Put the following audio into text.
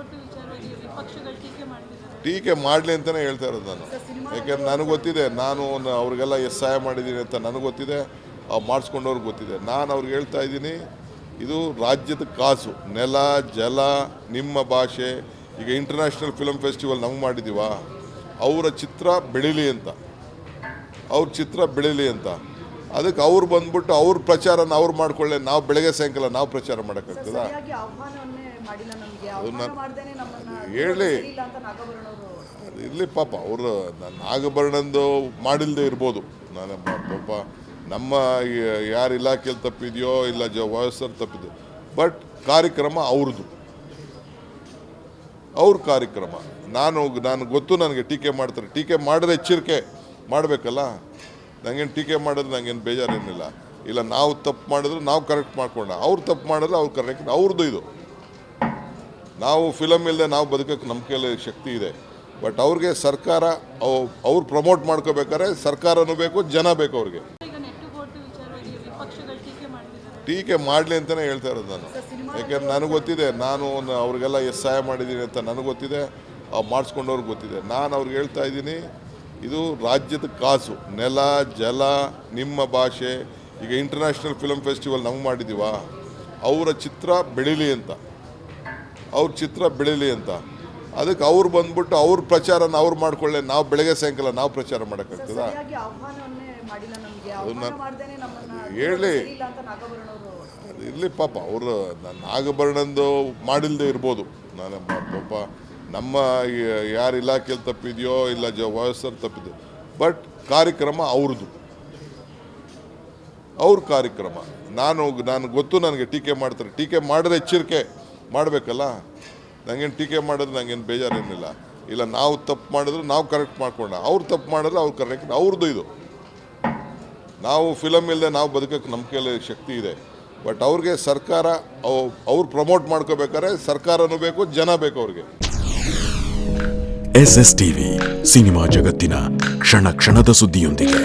ನೆಟ್ಟುಗೋಟು ವಿಚಾರವಾಗಿ ವಿಪಕ್ಷಗಳು ಟೀಕೆ ಮಾಡ್ತಿದ್ದಾರೆ. ಟೀಕೆ ಮಾಡಲಿ ಅಂತಲೇ ಹೇಳ್ತಾ ಇರೋದು ನಾನು. ಯಾಕೆಂದ್ರೆ ನನಗೆ ಗೊತ್ತಿದೆ, ನಾನು ಅವ್ರಿಗೆಲ್ಲ ಎಷ್ಟು ಸಹಾಯ ಮಾಡಿದ್ದೀನಿ ಅಂತ ನನಗೆ ಗೊತ್ತಿದೆ, ಮಾಡಿಸ್ಕೊಂಡವ್ರಿಗೆ ಗೊತ್ತಿದೆ. ನಾನು ಅವ್ರಿಗೆ ಹೇಳ್ತಾ ಇದ್ದೀನಿ, ಇದು ರಾಜ್ಯದ ಕಾಸು, ನೆಲ ಜಲ ನಿಮ್ಮ ಭಾಷೆ. ಈಗ ಇಂಟರ್ನ್ಯಾಷನಲ್ ಫಿಲ್ಮ್ ಫೆಸ್ಟಿವಲ್ ನಾವು ಮಾಡಿದ್ದೀವ, ಅವರ ಚಿತ್ರ ಬೆಳೀಲಿ ಅಂತ, ಅವ್ರ ಚಿತ್ರ ಬೆಳೀಲಿ ಅಂತ. ಅದಕ್ಕೆ ಅವ್ರು ಬಂದ್ಬಿಟ್ಟು ಅವ್ರ ಪ್ರಚಾರನ ಅವ್ರು ಮಾಡ್ಕೊಳ್ಳಿ. ನಾವು ಬೆಳಗ್ಗೆ ಸಾಯಂಕಾಲ ನಾವು ಪ್ರಚಾರ ಮಾಡೋಕ್ಕಾಗ್ತದ? ಹೇಳಿ ಇರಲಿ ಪಾಪ, ಅವರು ನಾಗಭರಣಂದು ಮಾಡಿಲ್ಲದೆ ಇರ್ಬೋದು. ನಾನು ಪಾಪ ನಮ್ಮ ಯಾರು ಇಲಾಖೆಯಲ್ಲಿ ತಪ್ಪಿದೆಯೋ ಇಲ್ಲ ವಯಸ್ಸಲ್ಲಿ ತಪ್ಪಿದೆಯೋ, ಬಟ್ ಕಾರ್ಯಕ್ರಮ ಅವ್ರದ್ದು, ಅವ್ರ ಕಾರ್ಯಕ್ರಮ. ನಾನು ಗೊತ್ತು, ನನಗೆ ಟೀಕೆ ಮಾಡ್ತಾರೆ. ಟೀಕೆ ಮಾಡಿದ್ರೆ ಎಚ್ಚರಿಕೆ ಮಾಡಬೇಕಲ್ಲ. ನನಗೇನು ಟೀಕೆ ಮಾಡಿದ್ರೆ ನನಗೇನು ಬೇಜಾರೇನಿಲ್ಲ. ಇಲ್ಲ, ನಾವು ತಪ್ಪು ಮಾಡಿದ್ರೆ ನಾವು ಕರೆಕ್ಟ್ ಮಾಡ್ಕೊಂಡ, ಅವ್ರು ತಪ್ಪು ಮಾಡಿದ್ರೆ ಅವ್ರು ಕರೆಕ್ಟ್, ಅವ್ರದ್ದು ಇದು. ನಾವು ಫಿಲಮ್ ಇಲ್ಲದೆ ನಾವು ಬದುಕೋಕ್ಕೆ ನಮ್ಮ ಕೈಯಲ್ಲಿ ಶಕ್ತಿ ಇದೆ. ಬಟ್ ಅವ್ರಿಗೆ ಸರ್ಕಾರ ಅವ್ರು ಪ್ರಮೋಟ್ ಮಾಡ್ಕೋಬೇಕಾದ್ರೆ ಸರ್ಕಾರನೂ ಬೇಕು, ಜನ ಬೇಕು ಅವ್ರಿಗೆ. ಟೀಕೆ ಮಾಡಲಿ ಅಂತಲೇ ಹೇಳ್ತಾ ಇರೋದು ನಾನು. ಯಾಕೆಂದ್ರೆ ನನಗೆ ಗೊತ್ತಿದೆ, ನಾನು ಅವ್ರಿಗೆಲ್ಲ ಎಷ್ಟು ಸಹಾಯ ಮಾಡಿದ್ದೀನಿ ಅಂತ ನನಗೆ ಗೊತ್ತಿದೆ, ಮಾಡಿಸ್ಕೊಂಡವ್ರಿಗೆ ಗೊತ್ತಿದೆ. ನಾನು ಅವ್ರಿಗೆ ಹೇಳ್ತಾ ಇದ್ದೀನಿ, ಇದು ರಾಜ್ಯದ ಕಾಸು, ನೆಲ ಜಲ ನಿಮ್ಮ ಭಾಷೆ. ಈಗ ಇಂಟರ್ನ್ಯಾಷನಲ್ ಫಿಲ್ಮ್ ಫೆಸ್ಟಿವಲ್ ನಾವು ಮಾಡಿದ್ದೀವ, ಅವರ ಚಿತ್ರ ಬೆಳೀಲಿ ಅಂತ, ಅವ್ರ ಚಿತ್ರ ಬೆಳೀಲಿ ಅಂತ. ಅದಕ್ಕೆ ಅವ್ರು ಬಂದ್ಬಿಟ್ಟು ಅವ್ರ ಪ್ರಚಾರನ ಅವ್ರು ಮಾಡ್ಕೊಳ್ಳಿ. ನಾವು ಬೆಳಗ್ಗೆ ಸಾಯಂಕಾಲ ನಾವು ಪ್ರಚಾರ ಮಾಡೋಕ್ಕಾಗ್ತದ? ಹೇಳಿ ಇರಲಿ ಪಾಪ, ಅವರು ನಾಗಭರಣಂದು ಮಾಡಿಲ್ಲದೆ ಇರ್ಬೋದು. ನಾನು ಪಾಪ ನಮ್ಮ ಯಾರು ಇಲಾಖೆಯಲ್ಲಿ ತಪ್ಪಿದೆಯೋ ಇಲ್ಲ ವಯಸ್ಸಲ್ಲಿ ತಪ್ಪಿದೆಯೋ, ಬಟ್ ಕಾರ್ಯಕ್ರಮ ಅವ್ರದ್ದು, ಅವ್ರ ಕಾರ್ಯಕ್ರಮ. ನಾನು ಗೊತ್ತು, ನನಗೆ ಟೀಕೆ ಮಾಡ್ತಾರೆ. ಟೀಕೆ ಮಾಡಿದ್ರೆ ಎಚ್ಚರಿಕೆ ಮಾಡಬೇಕಲ್ಲ. ನನಗೇನು ಟೀಕೆ ಮಾಡಿದ್ರೆ ನನಗೇನು ಬೇಜಾರೇನಿಲ್ಲ. ಇಲ್ಲ, ನಾವು ತಪ್ಪು ಮಾಡಿದ್ರೆ ನಾವು ಕರೆಕ್ಟ್ ಮಾಡ್ಕೊಂಡ, ಅವ್ರು ತಪ್ಪು ಮಾಡಿದ್ರೆ ಅವ್ರು ಕರೆಕ್ಟ್, ಅವ್ರದ್ದು ಇದು. ನಾವು ಫಿಲಮ್ ಇಲ್ಲದೆ ನಾವು ಬದುಕೋಕ್ಕೆ ನಮ್ಮ ಕೈಯಲ್ಲಿ ಶಕ್ತಿ ಇದೆ. ಬಟ್ ಅವ್ರಿಗೆ ಸರ್ಕಾರ ಅವ್ರು ಪ್ರಮೋಟ್ ಮಾಡ್ಕೋಬೇಕಾದ್ರೆ ಸರ್ಕಾರನೂ ಬೇಕು, ಜನ ಬೇಕು ಅವ್ರಿಗೆ. SS TV ಸಿನಿಮಾ ಜಗತ್ತಿನ ಕ್ಷಣ ಕ್ಷಣದ ಸುದ್ದಿಯೊಂದಿಗೆ.